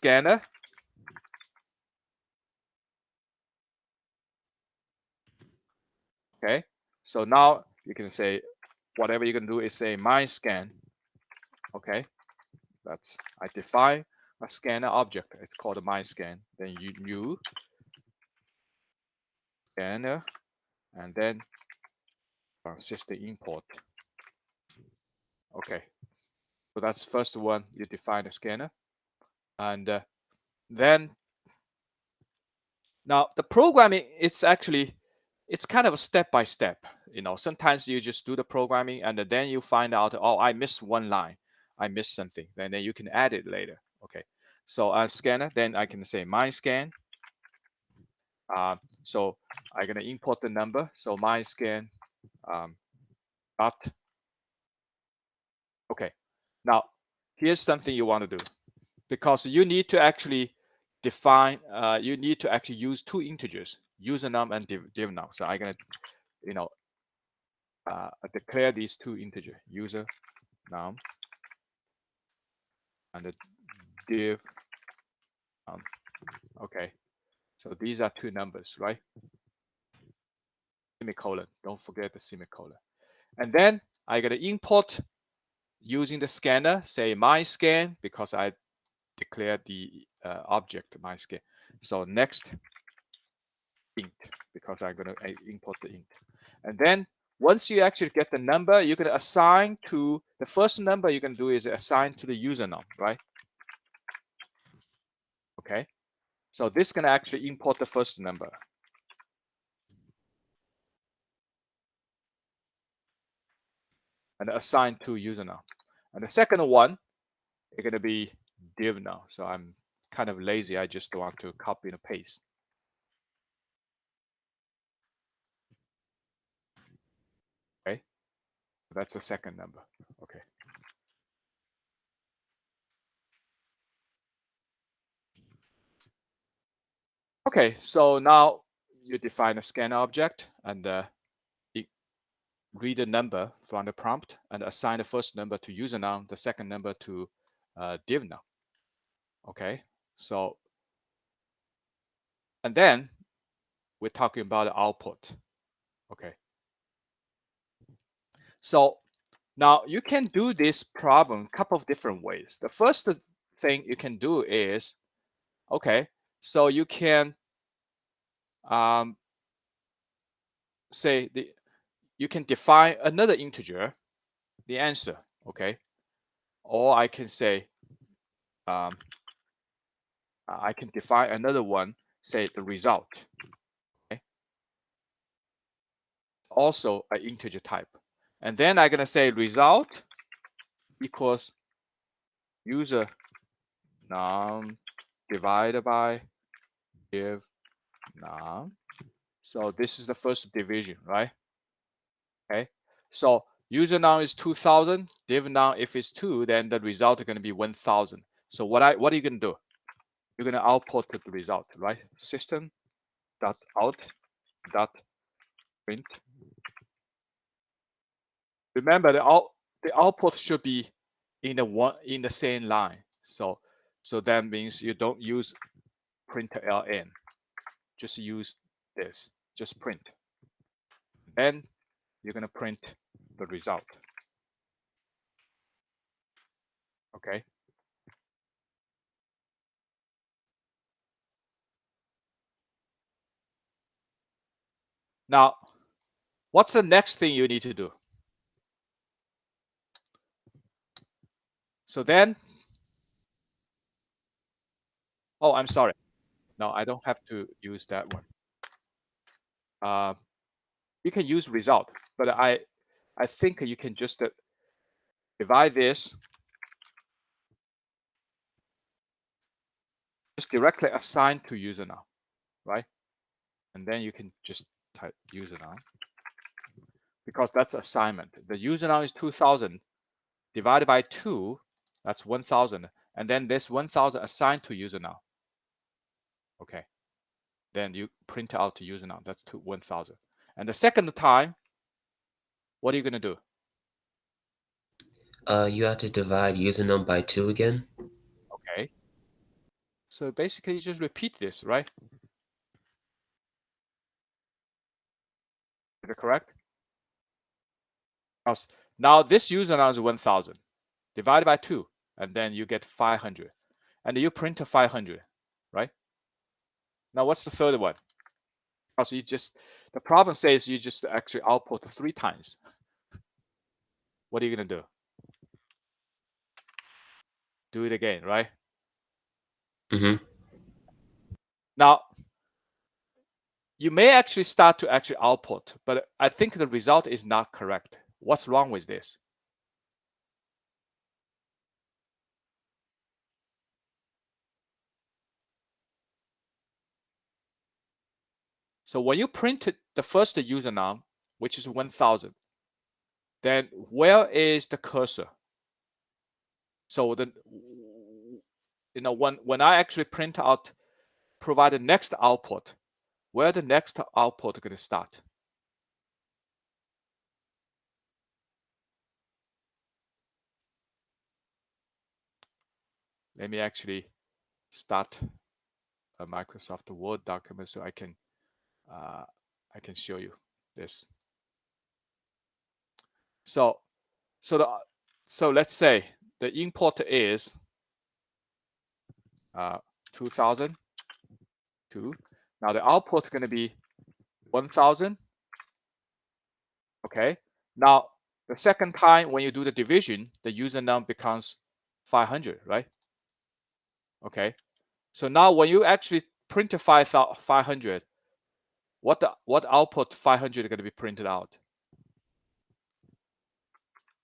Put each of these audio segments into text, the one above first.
scanner. Okay, so now you can say whatever you can do is say my scan. Okay, that's I define a scanner object. It's called my scan. Then you new scanner, and then system import. Okay, so that's first one. You define a scanner, and then now the programming. It's kind of a step by step. Sometimes you just do the programming and then you find out, oh, I missed one line, I missed something. Then you can add it later. Okay, so scanner. Then I can say my scan. So I'm gonna import the number. So my scan dot. Okay, now here's something you want to do, because you need to actually define. You need to actually use two integers, usernum and div num. So I'm gonna declare these two integers, user num and the div num. Okay, so these are two numbers, right? Semicolon. Don't forget the semicolon. And then I gotta import using the scanner. Say my scan, because I declared the object my scan. So next int, because I'm gonna import the int. And then once you actually get the number, you're gonna assign to the first number. You're gonna do is assign to the user num, right? Okay, so this can actually import the first number. And assign to user num. And the second one is going to be div num. So I'm kind of lazy. I just want to copy and paste. Okay, that's the second number. Okay. Okay, so now you define a scanner object and read the number from the prompt and assign the first number to user num, the second number to div num. Okay, so and then we're talking about the output. Okay, so now you can do this problem a couple of different ways. The first thing you can do is, okay, so you can say you can define another integer, the answer, okay, or I can say I can define another one, say the result. Okay, also an integer type, and then I'm gonna say result equals user num divided by div num. So this is the first division, right? Okay, so user num is 2000, div num if it's 2, then the result is going to be 1000. So what are you going to do? You're going to output the result, right? System dot out dot print. Remember the output should be in the same line. So that means you don't use println. Just use this. Just print. Then you're going to print the result. Okay. Now, what's the next thing you need to do? So then, oh, I'm sorry. No, I don't have to use that one. You can use result, but I think you can just divide this, just directly assign to user now, right? And then you can just type user now, because that's assignment. The user now is 2000 divided by 2, that's 1000, and then this 1000 assigned to user now. Okay, then you print out to user now. That's 1000. And the second time, what are you going to do? You have to divide user num by 2 again. Okay. So basically, you just repeat this, right? Is it correct? Now this user now is 1,000. Divided by 2, and then you get 500. And you print a 500, right? Now what's the third one? Also, the problem says you just actually output 3 times. What are you going to do? Do it again, right? Now, you may actually start to actually output, but I think the result is not correct. What's wrong with this? So when you printed the first user num, which is 1,000, then where is the cursor? So when I actually print out, provide the next output, where the next output going to start? Let me actually start a Microsoft Word document so I can show you this. So let's say the import is 2002. Now the output is going to be 1,000. Okay. Now the second time when you do the division, the user num becomes 500, right? Okay. So now when you actually print 500, what output 500 is going to be printed out?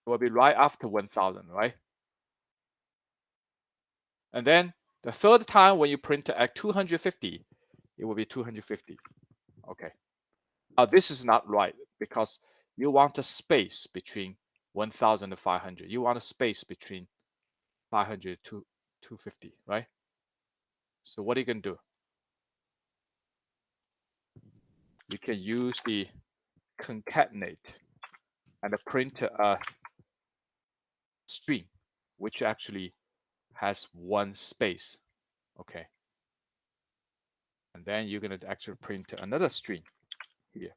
It will be right after 1,000, right? And then the third time when you print at 250, it will be 250. Okay. Now this is not right because you want a space between 1,000 and 500. You want a space between 500 to 250, right? So what are you going to do? You can use the concatenate and print a string, which actually has one space. Okay. And then you're going to actually print another string here.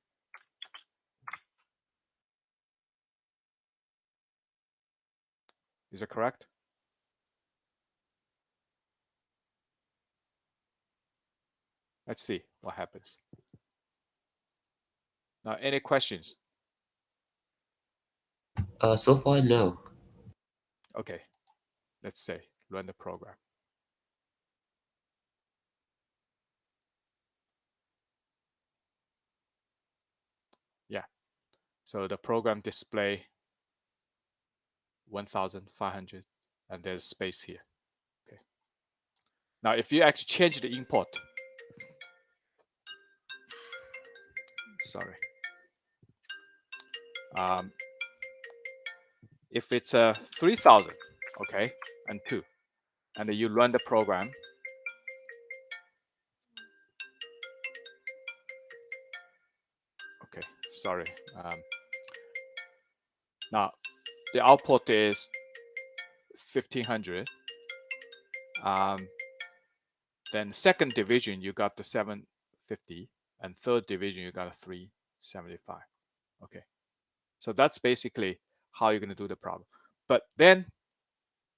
Is that correct? Let's see what happens. Now, any questions? So far, no. Okay. Let's say run the program. Yeah. So the program display 1,500 and there's space here. Okay. Now, if you actually change the import, sorry. If it's 3,000, okay, and 2, and then you run the program, okay, sorry. Now, the output is 1,500. Then second division, you got the 750, and third division, you got a 375. Okay, so that's basically how you're going to do the problem. But then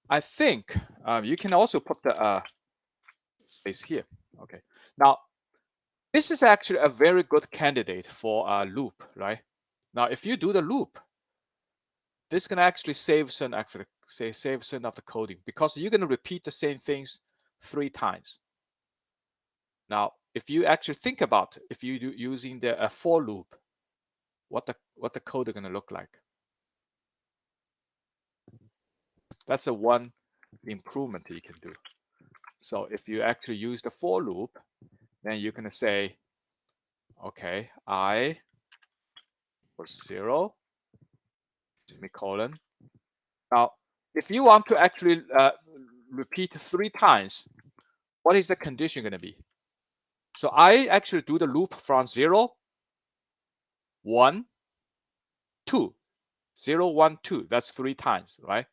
I think you can also put the space here. Okay, now this is actually a very good candidate for a loop, right? Now, if you do the loop, this can actually save some of the coding because you're going to repeat the same things 3 times. Now, if you actually think about if you do using the for loop, what the code is going to look like. That's one improvement you can do. So if you actually use the for loop, then you're going to say, okay, I was 0, semicolon. Now, if you want to actually repeat 3 times, what is the condition going to be? So I actually do the loop from 0, 1, 2. 0, 1, 2. That's 3 times, right?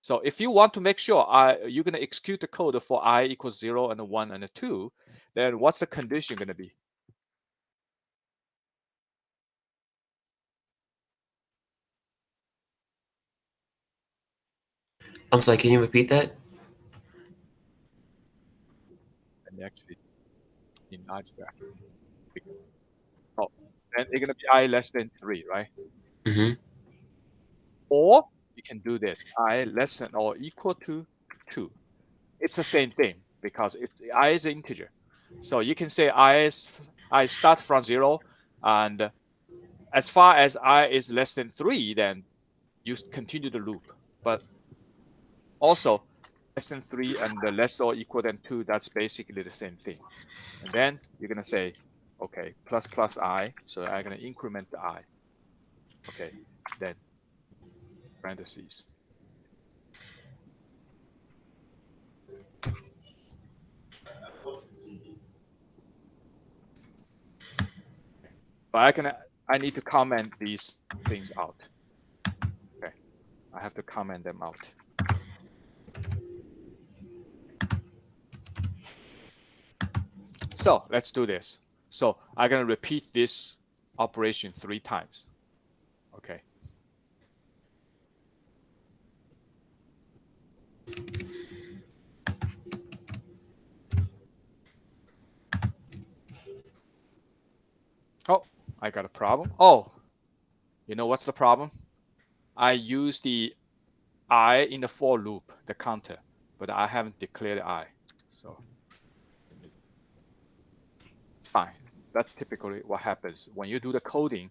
So if you want to make sure you're going to execute the code for I equals 0 and 1 and 2, then what's the condition going to be? I'm sorry, can you repeat that? And actually enlarge that. Oh, then it's going to be I less than 3, right? Mm-hmm. Or you can do this, I less than or equal to 2. It's the same thing because I is an integer. So you can say I start from 0, and as far as I is less than 3, then you continue the loop. But also less than 3 and the less or equal than 2, that's basically the same thing. And then you're going to say, okay, plus plus I. So I'm going to increment the I. Okay, then parentheses. But I need to comment these things out. Okay, I have to comment them out. So let's do this. So I'm going to repeat this operation 3 times. Okay. Oh, I got a problem. Oh, you know what's the problem? I use the I in the for loop, the counter, but I haven't declared I. So fine. That's typically what happens when you do the coding.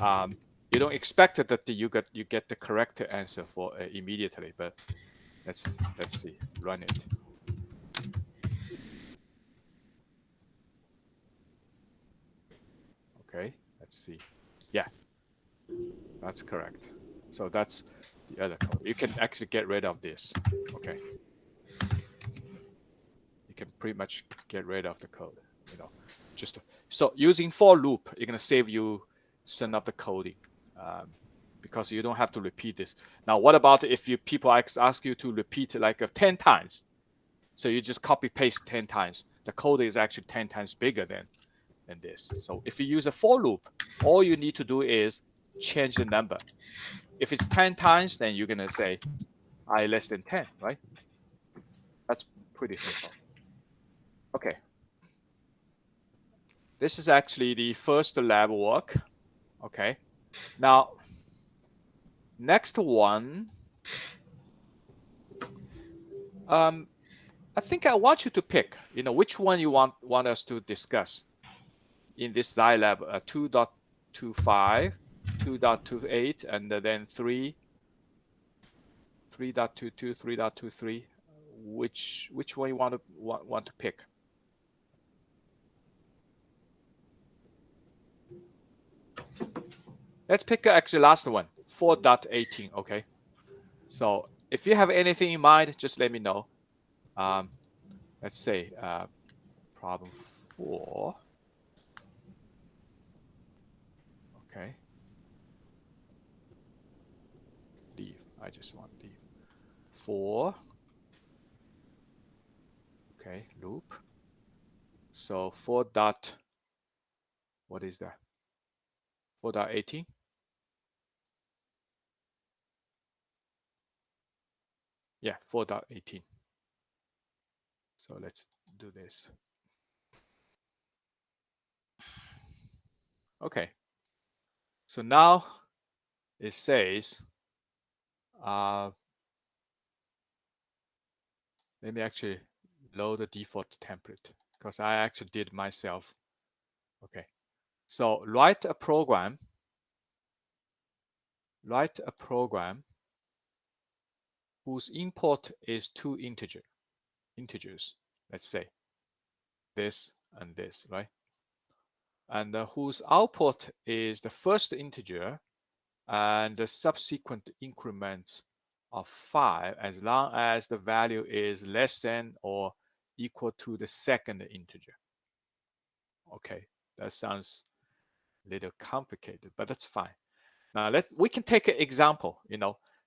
You don't expect that you get the correct answer for immediately, but let's see. Run it. Okay, let's see. Yeah, that's correct. So that's the other code. You can actually get rid of this. Okay. You can pretty much get rid of the code, just so using for loop, you're going to save you some of the coding, because you don't have to repeat this. Now, what about if people ask you to repeat like 10 times? So you just copy paste 10 times. The code is actually 10 times bigger than this. So if you use a for loop, all you need to do is change the number. If it's 10 times, then you're going to say I less than 10, right? That's pretty simple. Okay. This is actually the first lab work. Okay. Now, next one, I think I want you to pick, which one you want us to discuss in this Zilab 2.25, 2.28, and then 3, 3.22, 3.23. Which one you want to pick? Let's pick actually last one, 4.18. Okay. So if you have anything in mind, just let me know. Let's say problem 4. Okay. Leave. I just want leave. 4. Okay. Loop. So 4 dot. What is that? 4.18. Yeah, 4.18. So let's do this. Okay. So now it says, let me actually load the default template because I actually did myself. Okay. So write a program whose import is 2 integers. Let's say this and this, right? And whose output is the first integer and the subsequent increments of 5 as long as the value is less than or equal to the second integer. Okay, that sounds a little complicated, but that's fine. Now we can take an example,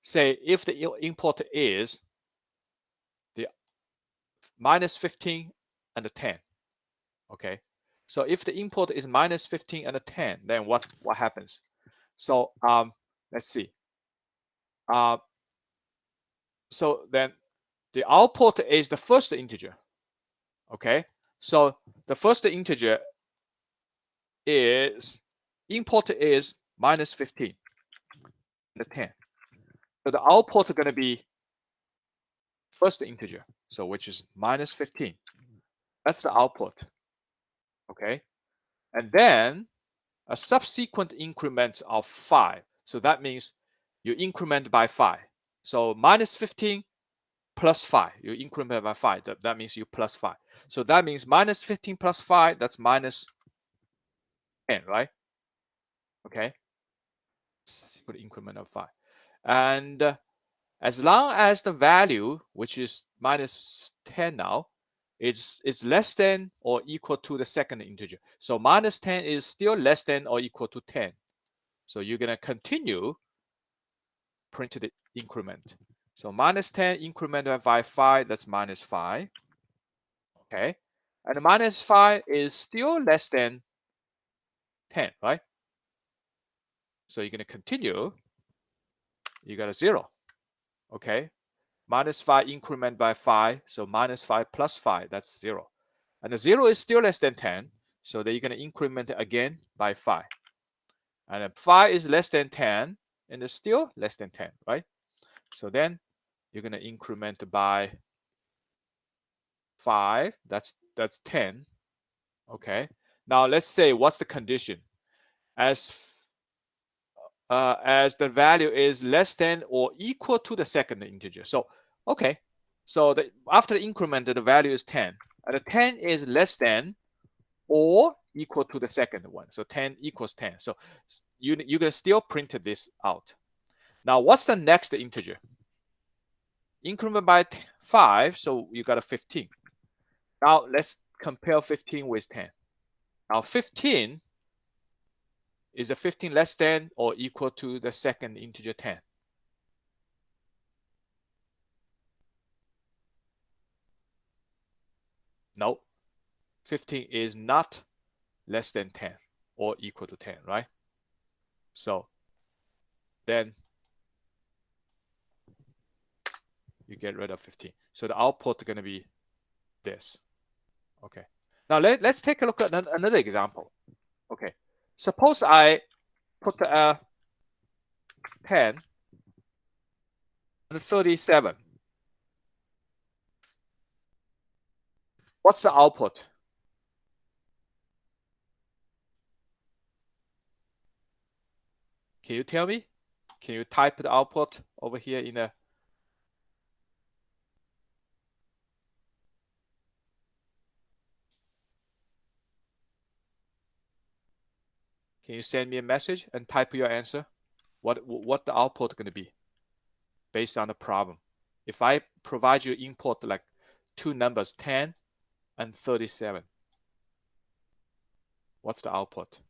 say if the import is the minus 15 and the 10. Okay, so if the import is minus 15 and the 10, then what happens? So let's see. So then the output is the first integer. Okay, so the first integer is import is minus 15 and the 10. So the output is going to be first integer, so which is minus 15. That's the output. Okay, and then a subsequent increment of 5. So that means you increment by 5. So minus 15 plus 5. You increment by 5. That means you plus 5. So that means minus 15 plus 5, that's minus 10, right? Okay. Put increment of 5. And as long as the value, which is minus 10 now, is less than or equal to the second integer. So minus 10 is still less than or equal to 10. So you're going to continue print the increment. So minus 10 incremented by 5, that's minus 5. Okay. And minus 5 is still less than 10, right? So you're going to continue. You got a 0. Okay. Minus 5 increment by 5. So minus 5 plus 5, that's 0. And the 0 is still less than 10. So then you're going to increment it again by 5. And then 5 is less than 10. And it's still less than 10, right? So then you're going to increment by 5. That's 10. Okay. Now let's say what's the condition? As the value is less than or equal to the second integer. So okay. So after the increment, the value is 10. And the 10 is less than or equal to the second one. So 10 equals 10. So you're going to still print this out. Now what's the next integer? Increment by 5. So you got a 15. Now let's compare 15 with 10. Now 15 is a 15 less than or equal to the second integer 10? No, 15 is not less than 10 or equal to 10, right? So then you get rid of 15. So the output is going to be this. Okay. Now let's take a look at another example. Okay. Suppose I put a 10 and 37. What's the output? Can you tell me? Can you type the output over here in a... Can you send me a message and type your answer? What the output going to be based on the problem? If I provide you input like two numbers, 10 and 37, what's the output?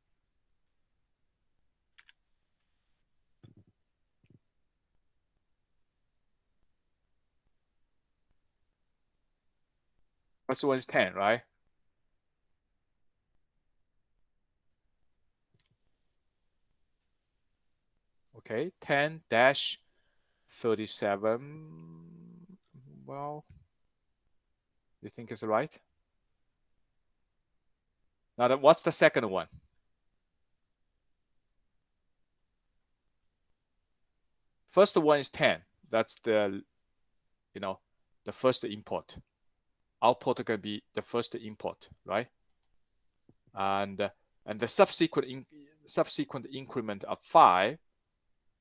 First one is 10, right? Okay, 10 dash 37. Well, you think it's right? Now, what's the second one? First one is 10. That's the, the first input. Output can be the first input, right? And the subsequent increment of 5.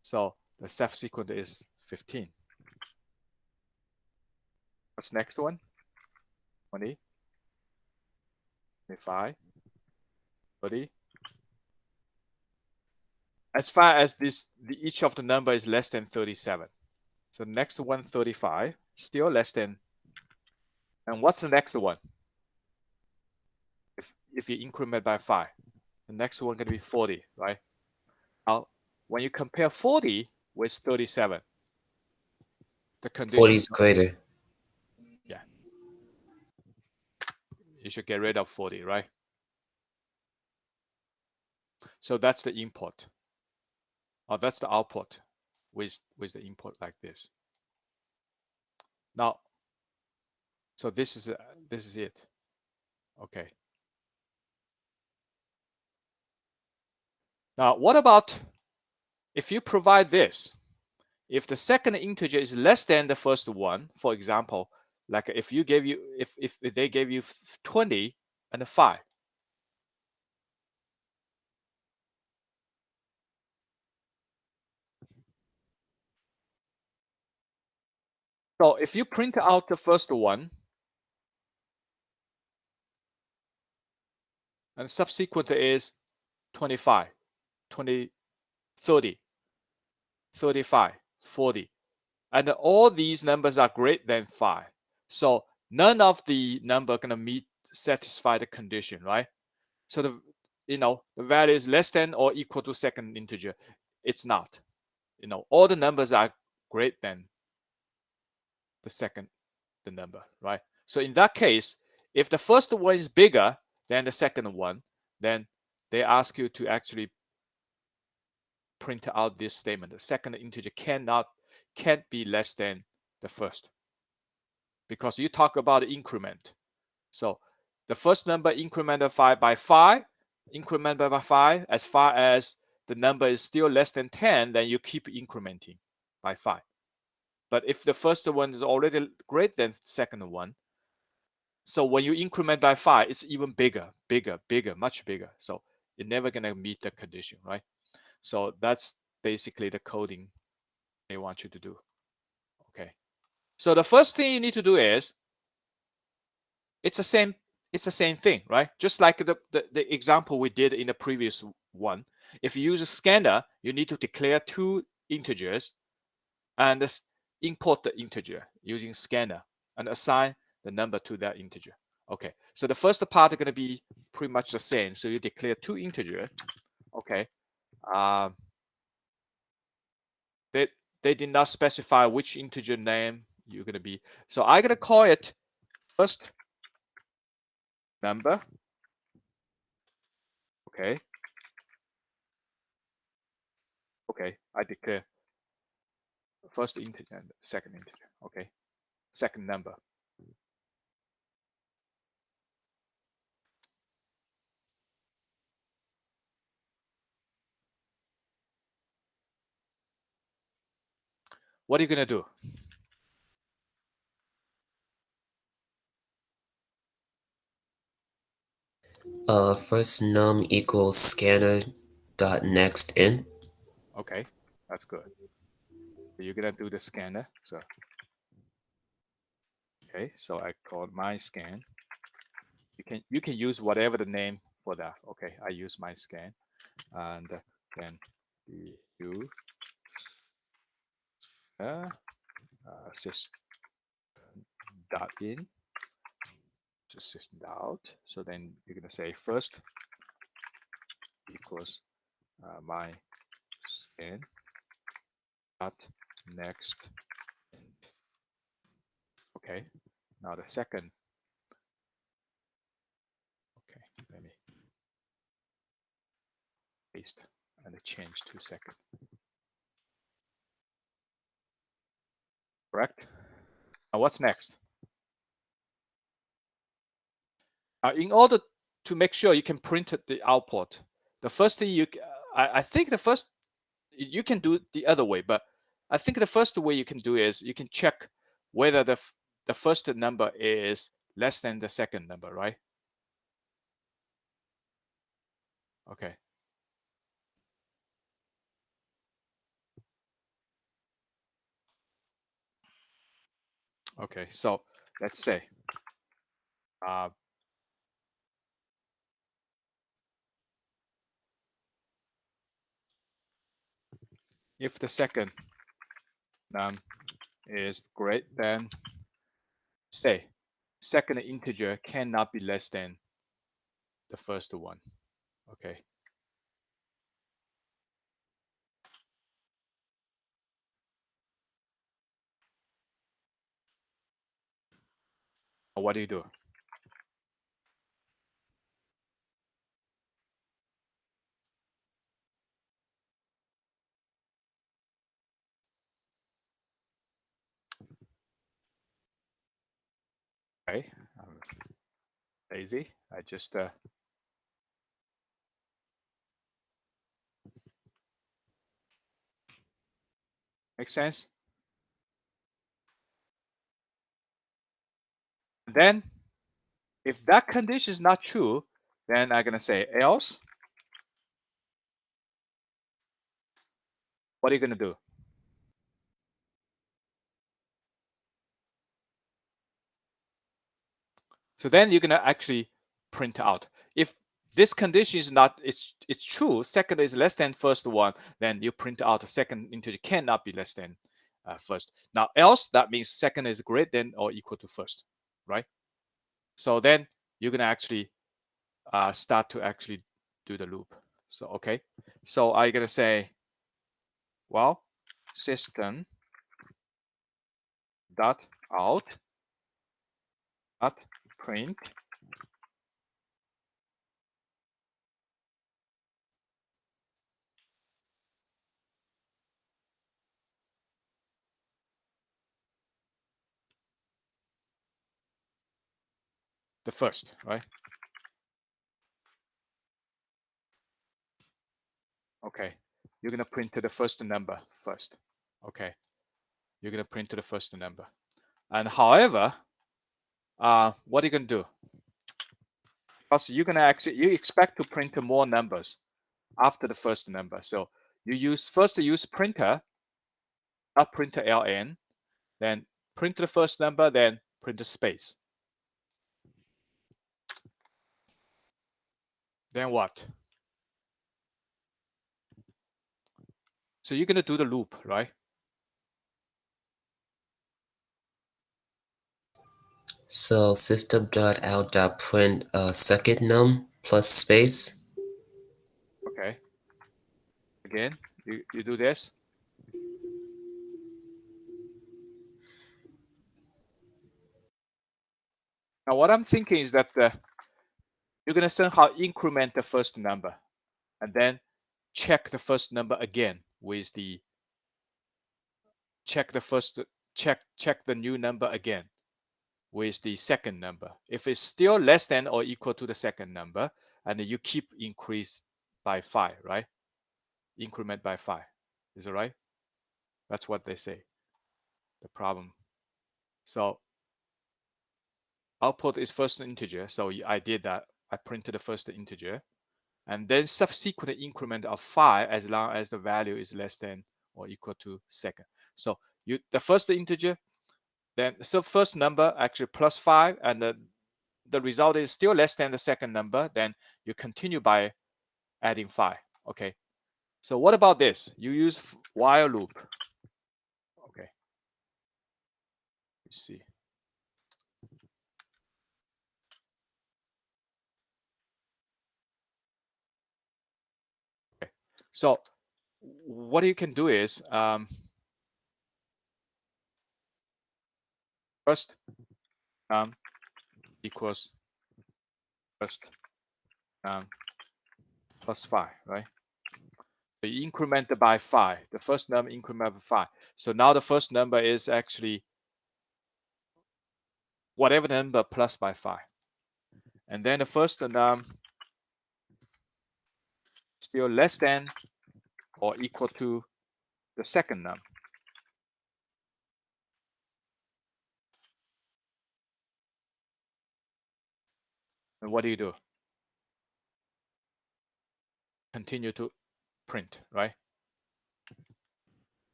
So the subsequent is 15. What's next one? 20, 25, 30. As far as each of the number is less than 37. So next one, 35, still less than. And what's the next one? If you increment by 5, the next one going to be 40, right? Now, when you compare 40 with 37, the condition. 40 is greater. Yeah. You should get rid of 40, right? So that's the input. Or that's the output with the input like this. Now, so this is it. Okay. Now, what about if you provide this? If the second integer is less than the first one, for example, like if you gave you if they gave you 20 and 5. So if you print out the first one and subsequent is 25, 20, 30, 35, 40, and all these numbers are greater than 5. So none of the number gonna satisfy the condition, right? So the value is less than or equal to second integer. It's not. All the numbers are greater than the number, right? So in that case, if the first one is bigger than the second one, then they ask you to actually print out this statement. The second integer can't be less than the first, because you talk about increment. So the first number incremented by 5, incremented by 5, as far as the number is still less than 10, then you keep incrementing by 5. But if the first one is already greater than the second one, so when you increment by 5, it's even bigger, much bigger. So you're never gonna meet the condition, right? So that's basically the coding they want you to do. Okay. So the first thing you need to do is it's the same thing, right? Just like the example we did in the previous one. If you use a scanner, you need to declare 2 integers and import the integer using scanner and assign the number to that integer. Okay, so the first part is going to be pretty much the same. So you declare 2 integers. Okay. They did not specify which integer name you're going to be. So I'm going to call it first number. Okay. Okay, I declare first integer and second integer. Okay, second number. What are you going to do? First num equals scanner dot next in. Okay, that's good. So you're going to do the scanner. So okay, so I call my scan. You can use whatever the name for that. Okay, I use my scan, and then the use system dot in to system out. So then you're gonna say first equals my scan dot next. Okay, now the second. Okay, let me paste and change 2 seconds. Correct. Now what's next? In order to make sure you can print the output, the first thing I think the first you can do the other way, but I think the first way you can do is you can check whether the first number is less than the second number, right? Okay. Okay, so let's say if the second num is greater than, say, second integer cannot be less than the first one. Okay. Or what do you do? Okay, I'm lazy. I just make sense. Then, if that condition is not true, then I'm gonna say else. What are you gonna do? So then you're gonna actually print out. If this condition is not, it's true, second is less than first one, then you print out the second integer cannot be less than first. Now else, that means second is greater than or equal to first, right? So then you're gonna actually start to actually do the loop. So okay, so I'm gonna say, well, system dot out dot print the first, right? Okay, you're gonna print the first number first. Okay, you're gonna print the first number. And however, what are you gonna do? Because you're gonna actually, you expect to print more numbers after the first number. So you use printer, not printer ln, then print the first number, then print the space. Then what? So you're gonna do the loop, right? So system.out.print second num plus space. Okay. Again, you do this. Now what I'm thinking is that you're gonna somehow increment the first number, and then check the first number again with the check the new number again with the second number. If it's still less than or equal to the second number, and you keep increase by 5, right? Increment by 5. Is it right? That's what they say. The problem. So output is first integer. So I did that. I printed the first integer, and then subsequent increment of 5 as long as the value is less than or equal to second. So the first integer, then so first number actually plus 5, and the result is still less than the second number, then you continue by adding 5. Okay. So what about this? You use while loop. Okay. Let's see. Okay. So what you can do is first equals first plus 5, right? So you increment by 5. The first number increment by 5. So now the first number is actually whatever number plus by 5. And then the first still less than or equal to the second num. And what do? Continue to print, right?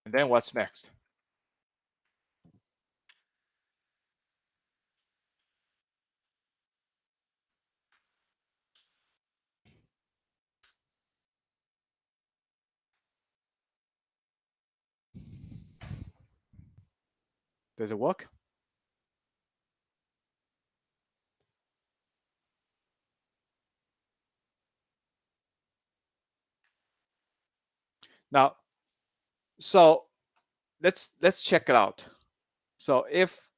And then what's next? Does it work? Now, so let's check it out. So if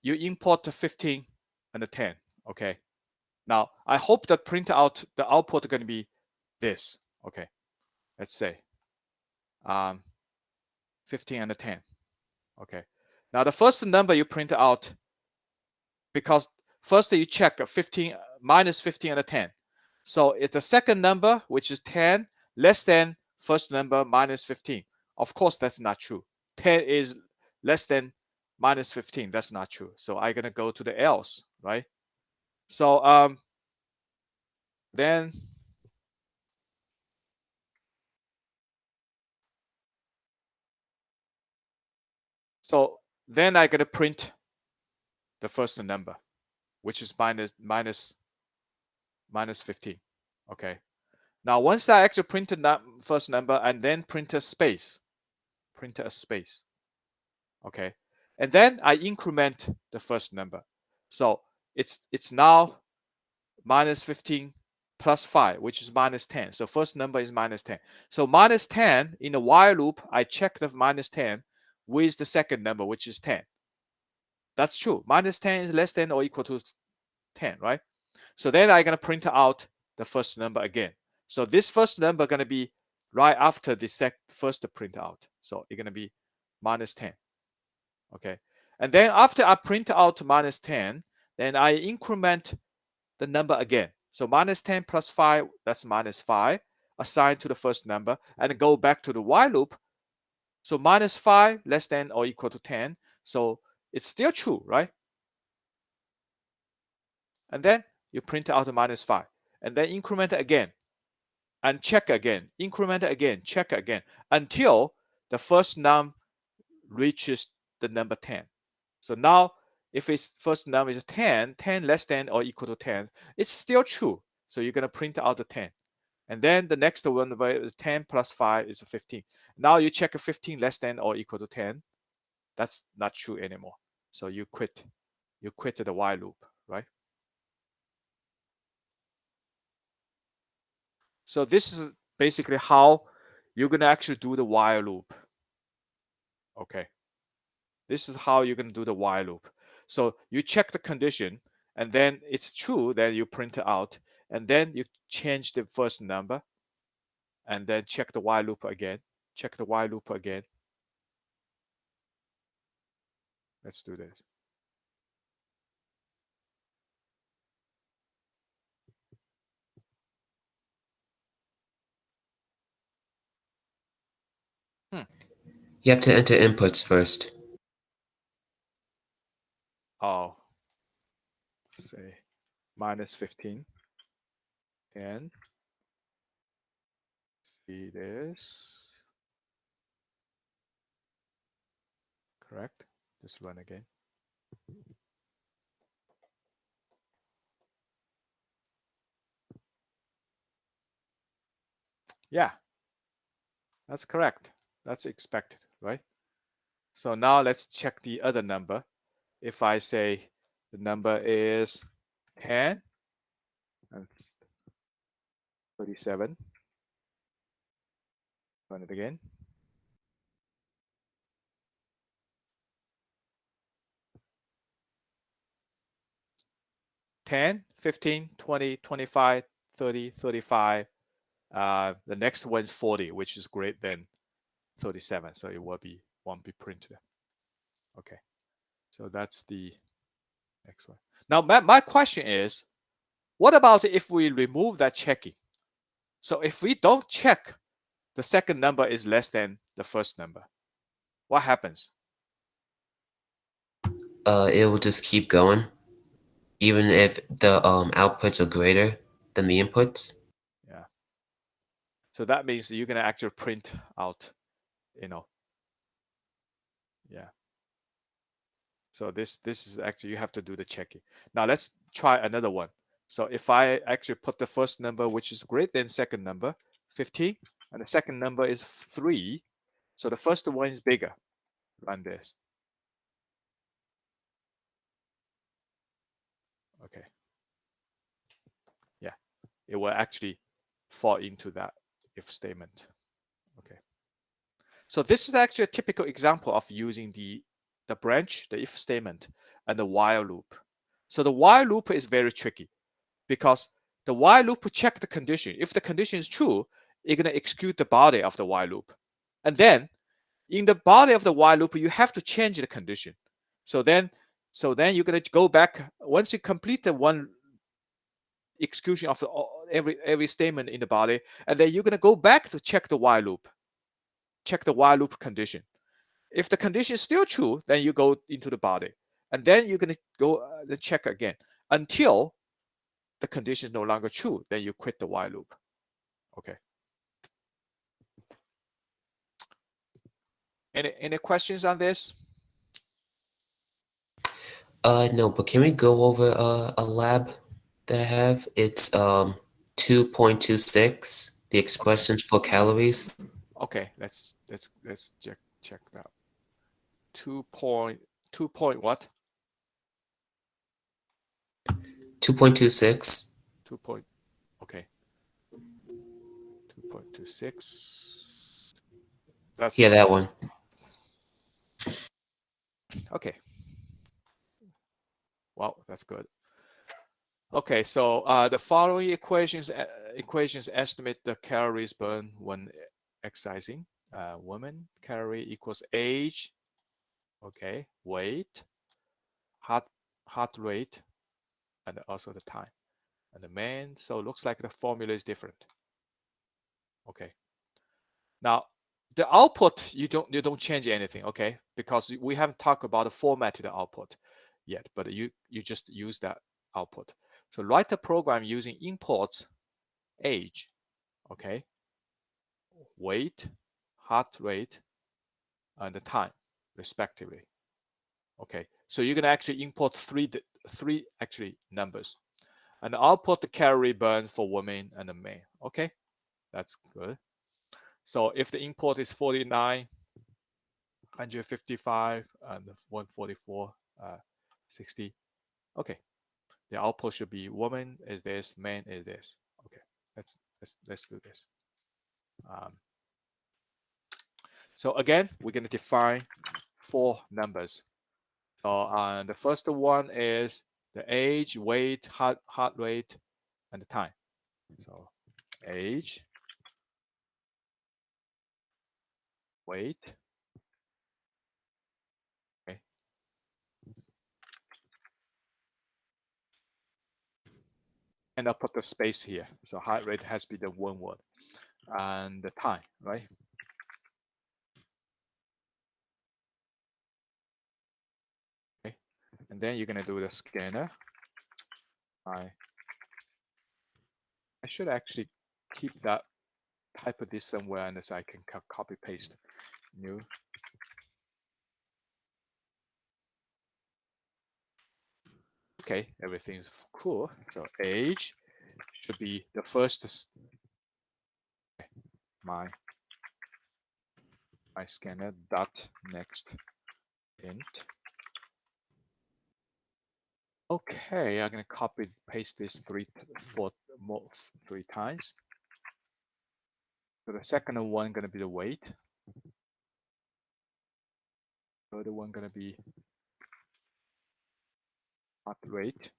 you import the 15 and the 10, okay. Now I hope that print out the output going to be this. Okay, let's say 15 and the 10. Okay. Now the first number you print out, because first you check 15 minus 15 and a 10. So it's the second number, which is 10, less than first number minus 15. Of course, that's not true. 10 is less than minus 15. That's not true. So I'm gonna go to the else, right? So then I'm gonna print the first number, which is minus 15. Okay. Now once I actually printed that first number and then print a space, okay, and then I increment the first number. So it's now minus 15 plus 5, which is minus 10. So first number is minus 10. So minus 10 in the while loop, I check the minus 10 with the second number, which is 10. That's true. Minus 10 is less than or equal to 10, right? So then I'm going to print out the first number again. So this first number going to be right after the first print out. So it's going to be minus 10. Okay. And then after I print out minus 10, then I increment the number again. So minus 10 plus 5, that's minus 5, assigned to the first number, and go back to the while loop. So minus 5 less than or equal to 10. So it's still true, right? And then you print out the minus 5. And then increment again. And check again. Increment again. Check again. Until the first num reaches the number 10. So now, if its first number is 10, 10 less than or equal to 10, it's still true. So you're going to print out the 10. And then the next one is 10 plus 5 is 15. Now you check 15 less than or equal to 10. That's not true anymore. So you quit. You quit the while loop, right? So this is basically how you're going to actually do the while loop. Okay. This is how you're going to do the while loop. So you check the condition, and then it's true, then you print it out, and then you change the first number, and then check the while loop again. Check the while loop again. Let's do this. You have to enter inputs first. Oh, say minus 15. And see this. Correct. Just run again. Yeah, that's correct. That's expected, right? So now let's check the other number. If I say the number is 10 and 37, run it again. 10, 15, 20, 25, 30, 35. The next one is 40, which is greater than 37. So it won't be printed. Okay. So that's the next one. Now, my question is, what about if we remove that checking? So if we don't check the second number is less than the first number, what happens? It will just keep going, even if the outputs are greater than the inputs. Yeah. So that means you're gonna actually print out, yeah. So this is actually, you have to do the checking. Now let's try another one. So if I actually put the first number, which is greater than second number, 15, and the second number is 3, so the first one is bigger. Run this. Okay. Yeah, it will actually fall into that if statement. Okay. So this is actually a typical example of using the branch, the if statement, and the while loop. So the while loop is very tricky because the while loop check the condition. If the condition is true, it's going to execute the body of the while loop. And then in the body of the while loop, you have to change the condition. So then you're going to go back once you complete the one execution of the every statement in the body, and then you're going to go back to check the while loop, check the while loop condition. If the condition is still true, then you go into the body, and then you're going to go check again until the condition is no longer true. Then you quit the while loop. Okay. Any questions on this? No, but can we go over a lab that I have? It's 2.26, the expressions for calories. Okay, let's check that. 2.2 what? 2.26. 2 point. Okay. 2.26. That's Yeah, that one. okay. Wow, that's good. Okay, so the following equations estimate the calories burned when exercising. Woman calorie equals age, okay, weight, heart rate, and also the time. And the man, so it looks like the formula is different. Okay. Now the output you don't change anything, okay? Because we haven't talked about the format to the output yet, but you just use that output. So write a program using imports age, okay, weight, heart rate, and the time, respectively. Okay, so you're gonna actually import three actually numbers, and output the calorie burn for women and the men. Okay, that's good. So if the import is 49, 155, and 144, 60, okay, the output should be woman is this, man is this. Okay, let's do this. So again, we're going to define 4 numbers. So the first one is the age, weight, heart rate, and the time. So age, weight, okay, and I'll put the space here. So heart rate has to be the one word, and the time, right? Okay, and then you're gonna do the scanner. I should actually keep that, type of this somewhere, and so I can copy paste new. Okay, everything's cool. So age should be the first. My scanner dot next int. Okay, I'm gonna copy paste this three times. So the second one gonna be the weight. Third one gonna be heart rate.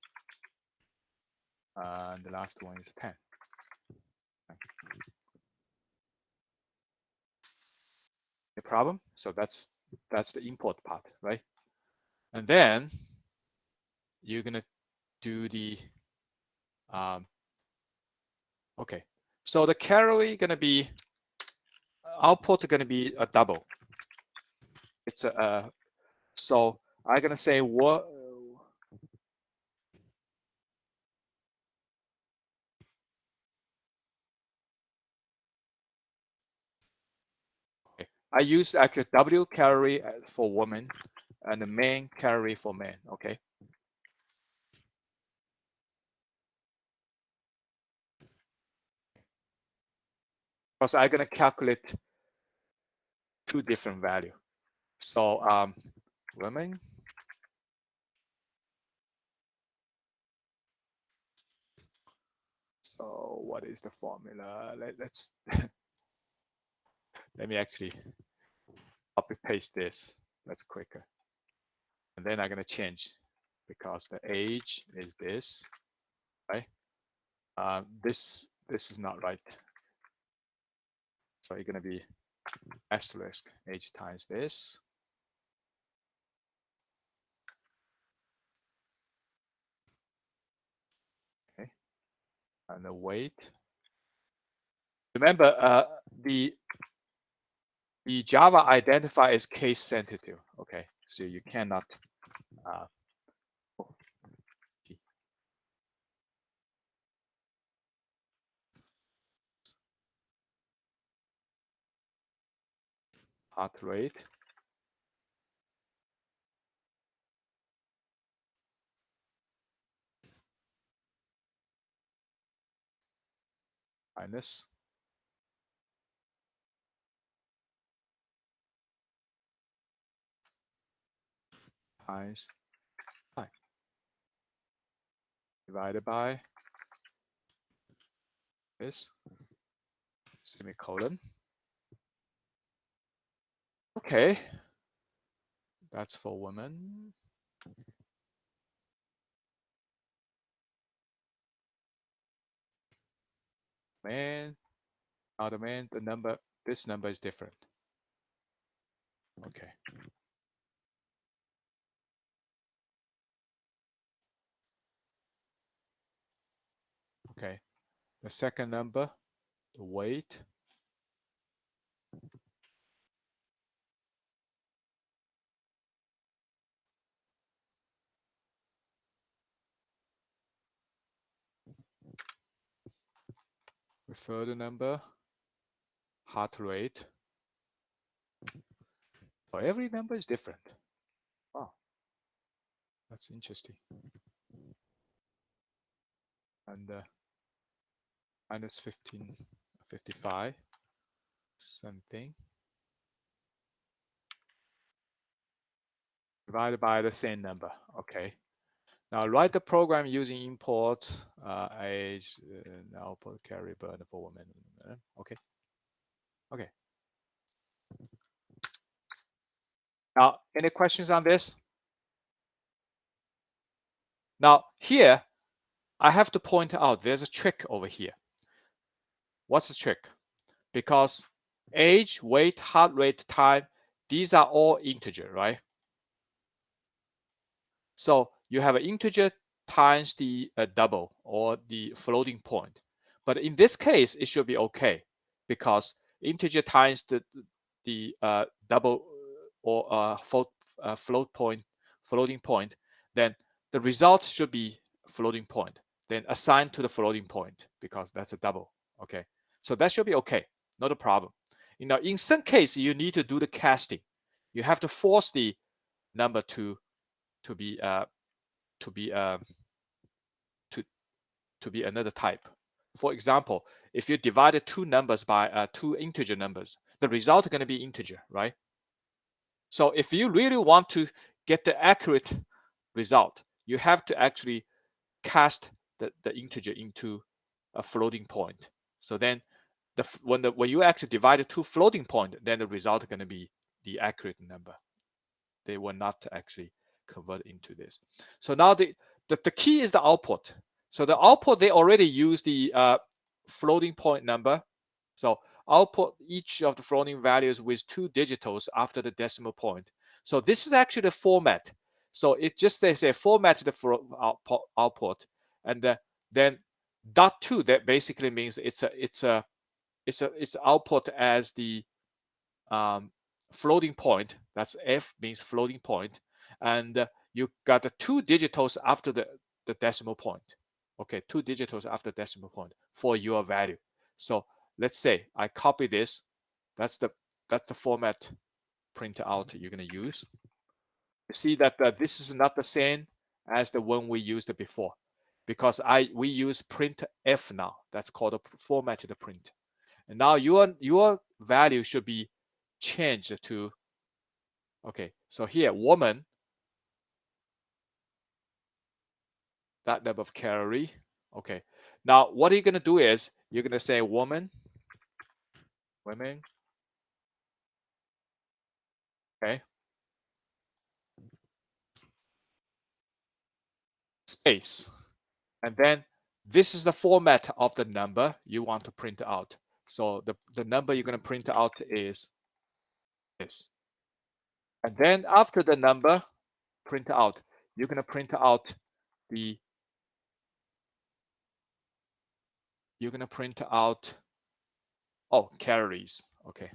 And the last one is 10. The problem? So that's the import part, right? And then you're gonna do the okay. So the calorie gonna be output gonna be a double. It's a so I'm gonna say what. I use actually W calorie for woman and the main calorie for men, okay? Because I'm gonna calculate 2 different value. So women, so what is the formula? Let's let me actually copy paste this. That's quicker. And then I'm going to change because the age is this, right? This is not right. So it's going to be asterisk age times this. Okay. And the weight. Remember, the Java identifier is case sensitive. Okay, so you cannot. Heart rate minus times pi divided by this semicolon. Okay, that's for women. Man, other man, the number, this number is different. Okay. Okay, the second number, the weight. The third number, heart rate. So every number is different. Oh, that's interesting. And minus 1555, something. Divided by the same number. Okay. Now write the program using import age output carry burn for women. Okay. Okay. Now, any questions on this? Now here, I have to point out there's a trick over here. What's the trick? Because age, weight, heart rate, time, these are all integer, right? So you have an integer times the double or the floating point. But in this case, it should be okay because integer times the double or floating point, then the result should be floating point. Then assigned to the floating point because that's a double. Okay, so that should be okay, not a problem. You know, in some case, you need to do the casting. You have to force the number to be another type. For example, if you divided two numbers by two integer numbers, the result is going to be integer, right? So if you really want to get the accurate result, you have to actually cast the integer into a floating point. So then when you actually divide two floating point, then the result is going to be the accurate number. They will not actually convert into this. So now the key is the output. So the output, they already use the floating point number. So output each of the floating values with 2 digitals after the decimal point. So this is actually the format. So it just they say format the output, and then .2, that basically means it's output as the floating point. That's F means floating point, and you got the 2 digitals after the decimal point. Okay, 2 digitals after decimal point for your value. So let's say I copy this. That's the format printout you're going to use. You see that this is not the same as the one we used before, because we use print F now. That's called a formatted print. And now your value should be changed to, okay, so here woman, that number of calorie. Okay, now what are you going to do is you're going to say women Okay. Space. And then this is the format of the number you want to print out. So the number you're going to print out is this. And then after the number print out, you're going to print out the, oh, calories. Okay.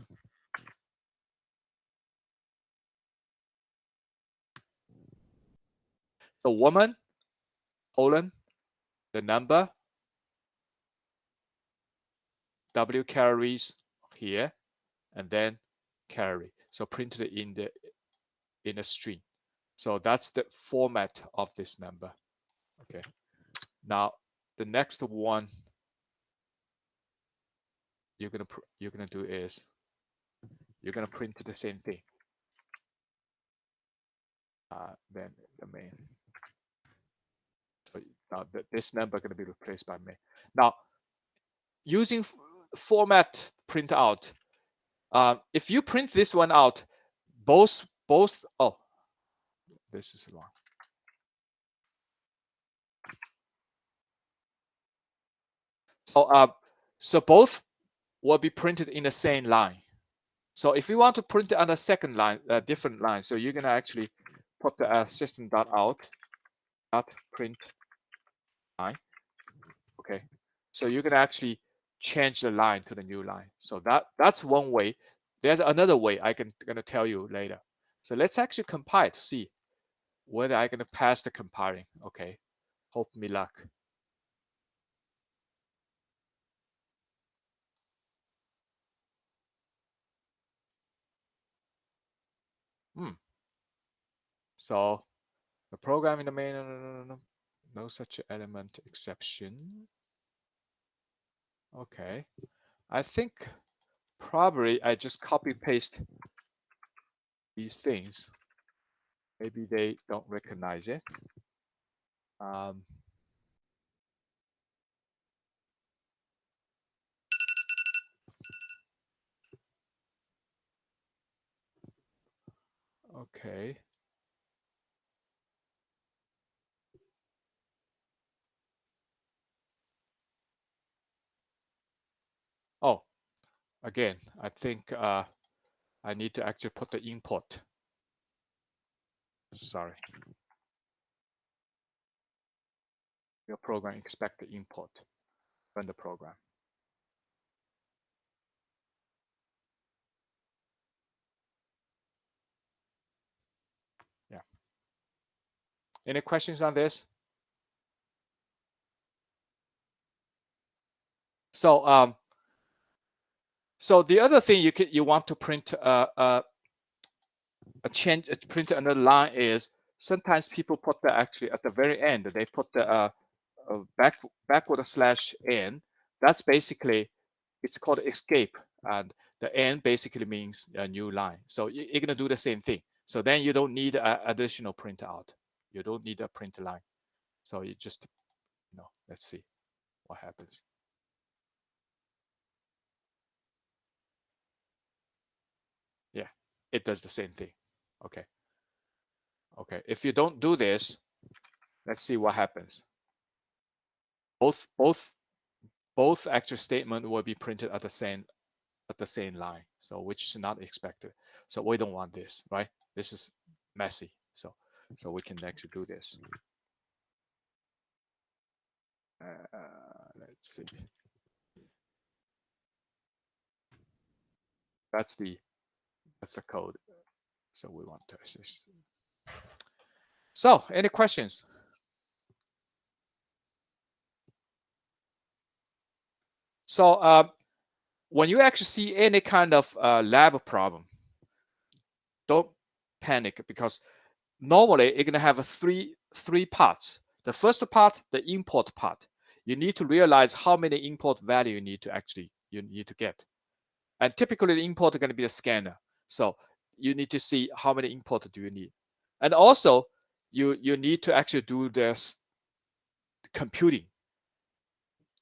So woman, colon, the number, W calories here, and then calorie. So printed in a string. So that's the format of this number. Okay. Now the next one you're gonna do is you're gonna print the same thing. Then the main. So now this number gonna be replaced by main. Now using format print out, if you print this one out, both oh, this is wrong. So both will be printed in the same line. So if you want to print it on the second line, different line, so you're gonna actually put the system.out .print line. Okay, so you can actually change the line to the new line. So that's one way. There's another way gonna tell you later. So let's actually compile to see whether I'm gonna pass the compiling. Okay, hope me luck. So the program in the main, no such element exception. Okay, I think probably I just copy paste these things. Maybe they don't recognize it. Okay. Oh, again, I think I need to actually put the input. Sorry. Your program expect the input from the program. Yeah. Any questions on this? So so the other thing you want to print print another line is sometimes people put the actually at the very end they put the backward /n. That's basically, it's called escape, and the n basically means a new line. So you're gonna do the same thing. So then you don't need an additional print out. You don't need a print line. So you just, let's see what happens. Yeah, it does the same thing. Okay. Okay, if you don't do this, let's see what happens. Both actual statement will be printed at the same line, so which is not expected. So we don't want this, right? This is messy. So we can actually do this. Let's see. That's the code. So we want to assist. So any questions? So when you actually see any kind of lab problem, don't panic, because normally you're gonna have three parts. The first part, the import part. You need to realize how many import value you need to get. And typically the import is going to be a scanner. So you need to see how many import do you need. And also you need to actually do this computing.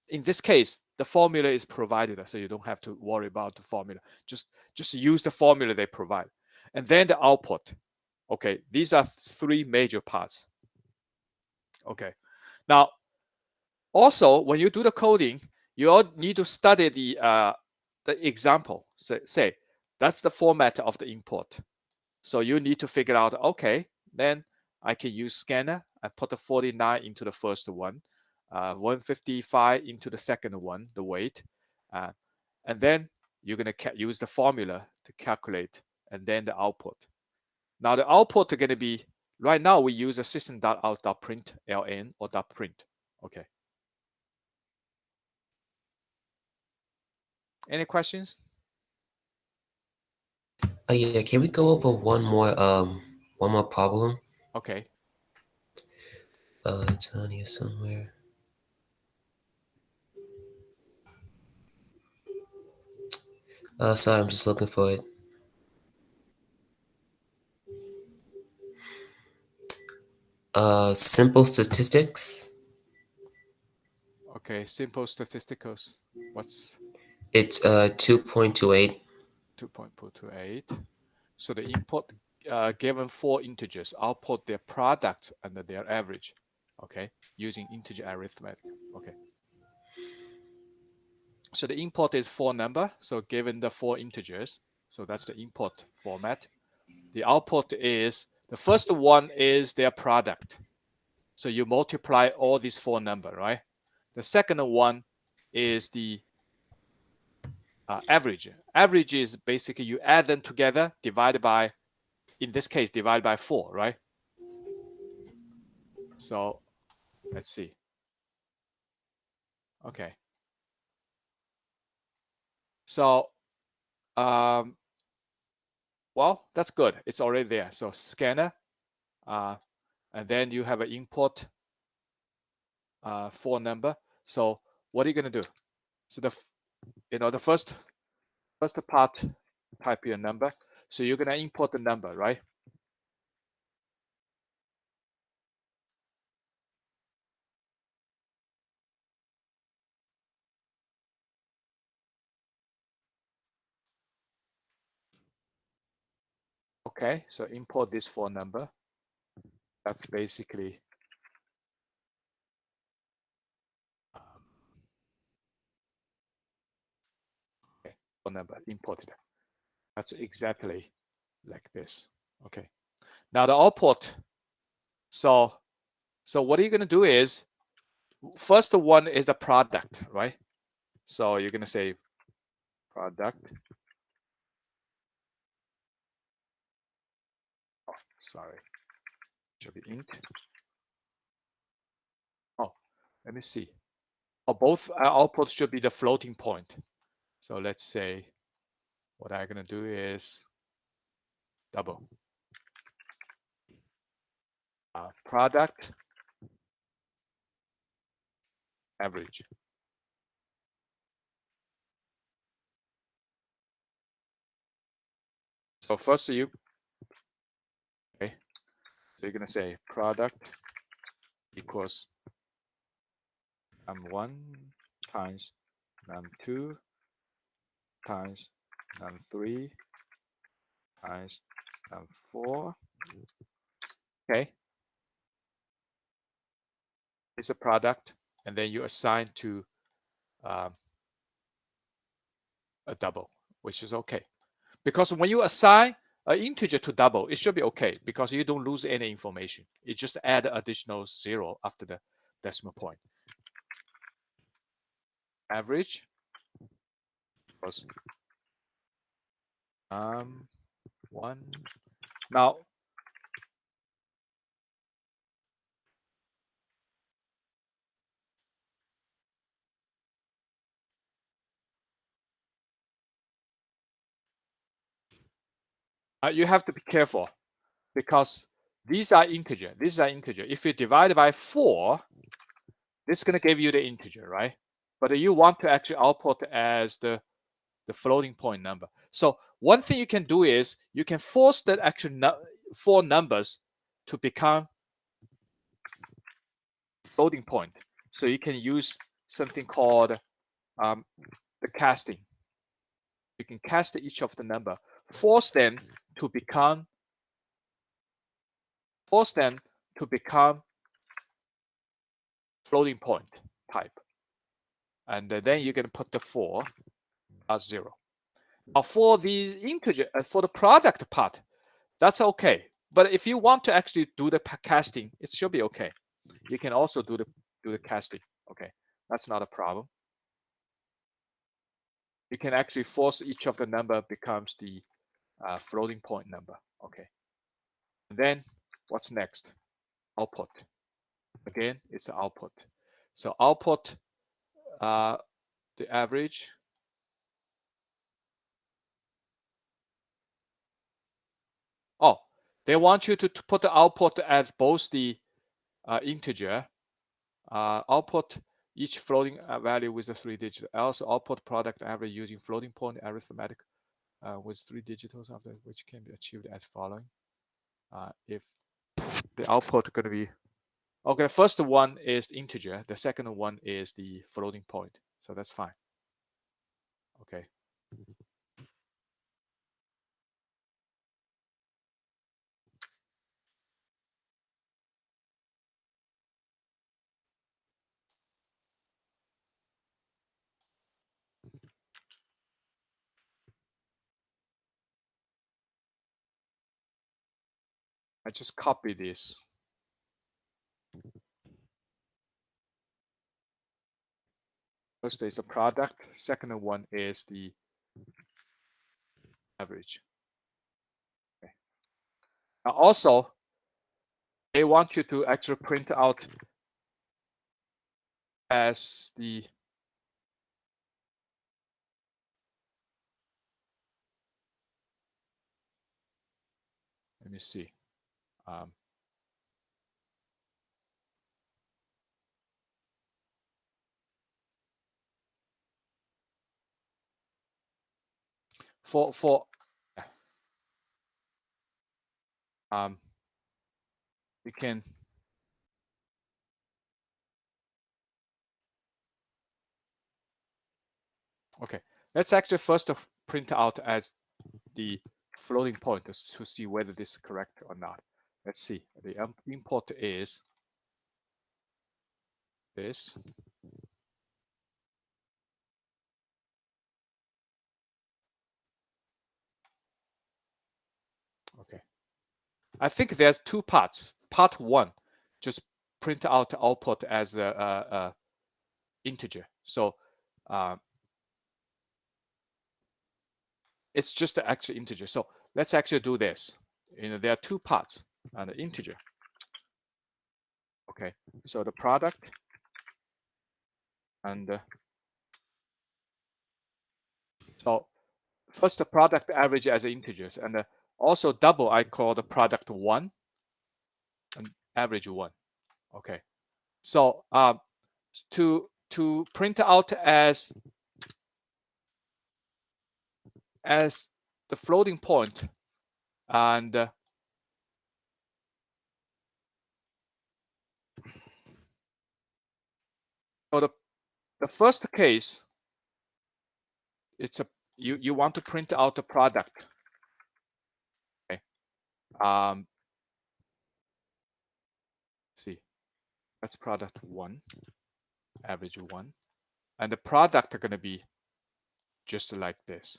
In this case, the formula is provided, so you don't have to worry about the formula. Just use the formula they provide. and then the output. Okay, these are three major parts. Okay, now also when you do the coding, you all need to study the example. Say that's the format of the import. So you need to figure out, okay, then I can use scanner. I put the 49 into the first one, 155 into the second one, the weight, and then you're going to use the formula to calculate, and then the output. Now the output is going to be, right now we use a system.out.print ln or .print. Okay. Any questions? Yeah, can we go over one more problem? Okay. It's on here somewhere. Sorry, I'm just looking for it. Simple statistics. Okay, simple statisticals. What's It's 2.28. 2.428? So the input given four integers, output their product and their average. Okay, using integer arithmetic. Okay. So the input is four number. So given the four integers, so that's the input format. The output is, the first one is their product. So you multiply all these four number, right? The second one is the average. Average is basically you add them together, divided by, in this case, divided by 4, right? So let's see. Okay. So, well, that's good. It's already there. So scanner, and then you have an import for number. So what are you going to do? So the first part, type your number. So you're going to import the number, right? Okay, so import this for number. That's basically okay, for number imported. That's exactly like this. Okay. Now the output. So what you're going to do is, first one is the product, right? So you're going to say product. Oh, sorry. Should be int. Oh, let me see. Oh, both outputs should be the floating point. So let's say what I'm going to do is double. Product average. So first okay, so you're going to say product equals num1 times num2 times num3 times num4. Okay. It's a product, and then you assign to a double, which is okay. Because when you assign an integer to double, it should be okay because you don't lose any information. You just add additional 0 after the decimal point. Average was 1. Now, you have to be careful because these are integer. These are integer. If you divide by 4, this is going to give you the integer, right? But you want to actually output as the floating point number. So one thing you can do is you can force that actual 4 numbers to become floating point. So you can use something called the casting. You can cast each of the number, force them to become them to become floating point type. And then you're going to put the 4 as 0. Now for these integer, for the product part, that's okay. But if you want to actually do the casting, it should be okay. You can also do the casting. Okay, that's not a problem. You can actually force each of the number becomes the floating point number. Okay. And then what's next? Output. Again, it's the output. So output the average. Oh, they want you to put the output as both the integer output each floating value with a 3-digit. Also output product average using floating point arithmetic with 3 digits after which can be achieved as following. If the output going to be okay, the first one is integer, the second one is the floating point, so that's fine. Okay. I just copy this. First is the product, second one is the average. Okay. Now also, they want you to actually print out as the let me see. For you can okay. Let's actually first print out as the floating point to see whether this is correct or not. Let's see. The import is this. Okay. I think there's two parts. Part one, just print out the output as a integer. So it's just the actual integer. So let's actually do this. There are two parts and the integer. Okay. So the product and so first the product average as integers, and also double I call the product 1 and average 1. Okay. So to print out as the floating point, and so the first case, it's a you want to print out the product. Okay. See, that's product 1, average 1, and the product are going to be just like this.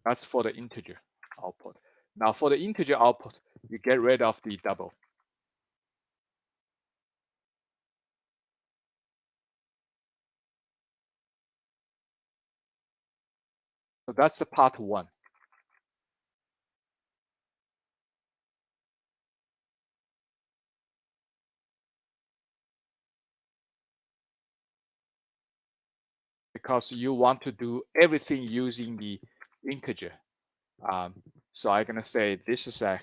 That's for the integer output. Now for the integer output, you get rid of the double. So that's the part 1. Because you want to do everything using the integer. So I'm going to say this is a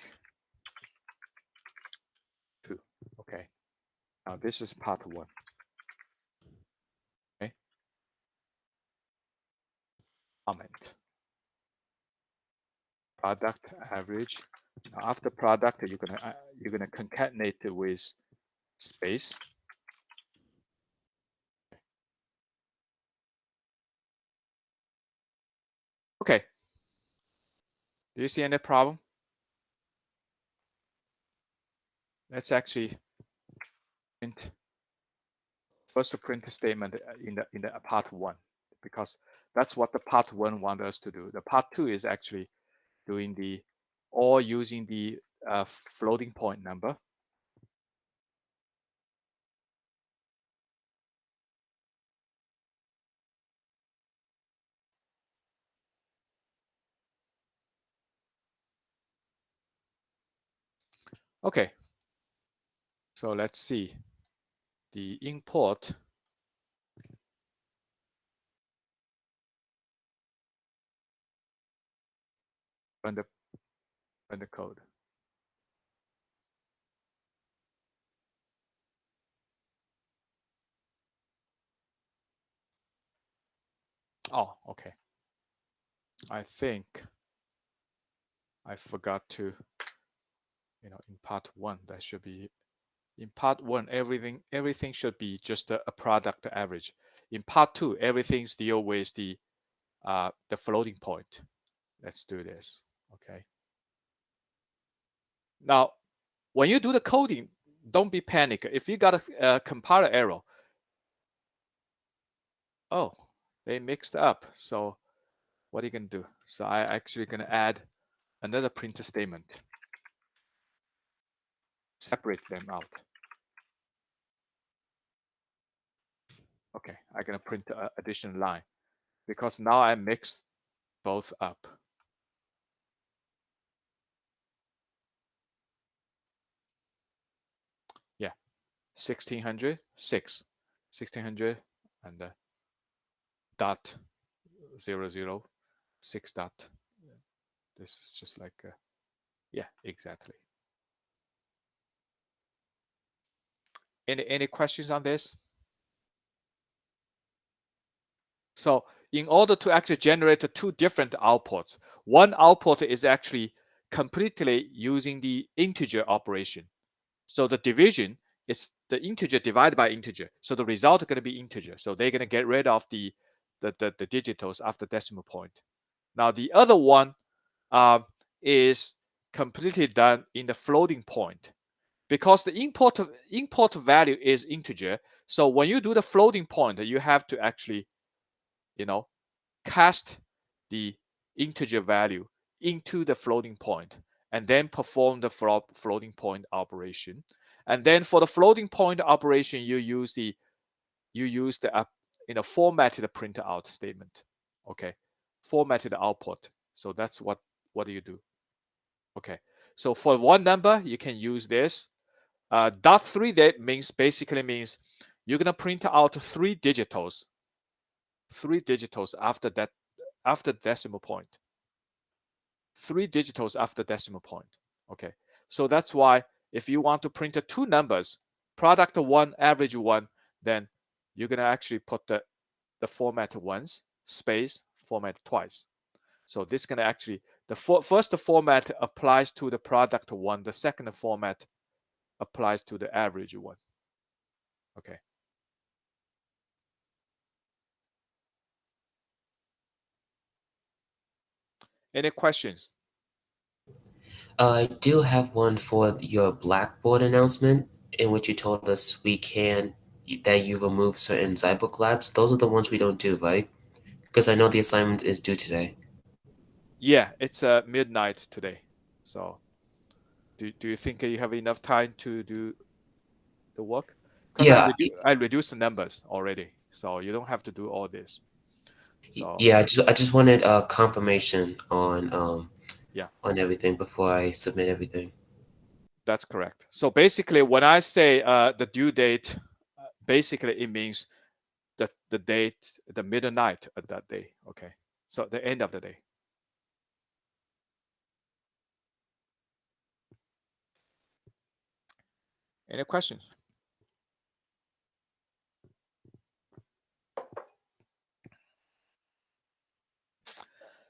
2. Okay. Now this is part 1. Okay. Comment. Product average. Now after product, you're gonna concatenate it with space. Okay. Do you see any problem? Let's actually print a statement in the part 1, because that's what the part 1 wants us to do. The part 2 is actually doing using the floating point number. Okay. So let's see the import run the code. Oh, okay. I think I forgot to, in part 1, that should be, in part 1, everything should be just a product average. In part 2, everything's deal with the floating point. Let's do this. Okay. Now, when you do the coding, don't be panicked. If you got a compiler error, oh, they mixed up. So what are you going to do? So I actually going to add another print statement. Separate them out. Okay, I'm going to print an additional line because now I mixed both up. Yeah, 1600, 1600, and dot 006 dot. This is just like, yeah, exactly. Any questions on this? So in order to actually generate 2 different outputs, one output is actually completely using the integer operation. So the division is the integer divided by integer. So the result is going to be integer. So they're going to get rid of the digitals after decimal point. Now the other one is completely done in the floating point, because the import value is integer. So when you do the floating point, you have to actually, cast the integer value into the floating point and then perform the floating point operation. And then for the floating point operation, you use the formatted print out statement. Okay, formatted output. So that's what do you do? Okay, so for one number, you can use this. Dot 3 that basically means you're gonna print out 3 digitals after decimal point. 3 digitals after decimal point. Okay, so that's why if you want to print 2 numbers, product 1, average 1, then you're gonna actually put the format once, space, format twice. So this gonna actually, the first format applies to the product 1, the second format applies to the average 1. Okay. Any questions? I do have one for your Blackboard announcement, in which you told us that you remove certain Zybook labs. Those are the ones we don't do, right? Because I know the assignment is due today. Yeah, it's midnight today. So do you think you have enough time to do the work? Because Yeah, I reduced the numbers already, so you don't have to do all this. So yeah. I just wanted a confirmation yeah, on everything before I submit everything. that's correct. So basically, when I say the due date, basically it means the date, the midnight of that day. Okay, so the end of the day. Any questions?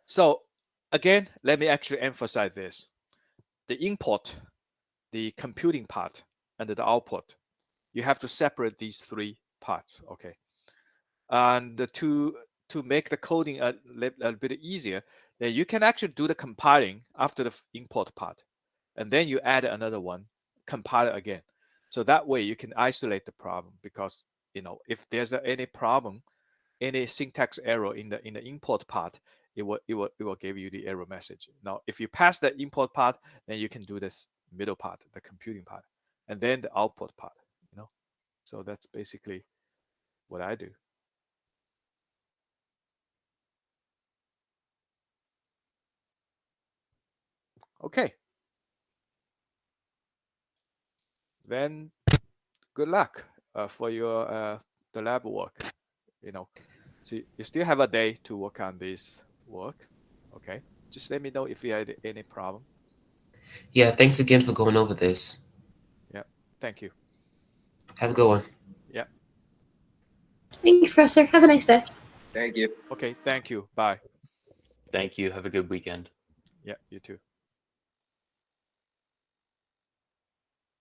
So again, let me actually emphasize this. The input, the computing part, and the output, you have to separate these 3 parts. Okay. And to make the coding a bit easier, then you can actually do the compiling after the import part, and then you add another one, compile it again. So that way you can isolate the problem, because if there's any problem, any syntax error in the import part, it will give you the error message. Now, if you pass the import part, then you can do this middle part, the computing part, and then the output part. So that's basically what I do. Okay. Then good luck for your the lab work. So you still have a day to work on this work. Okay. Just let me know if you had any problem. Yeah, thanks again for going over this. Yeah. Thank you. Have a good one. Yeah. Thank you, Professor. Have a nice day. Thank you. Okay. Thank you. Bye. Thank you. Have a good weekend. Yeah. You too.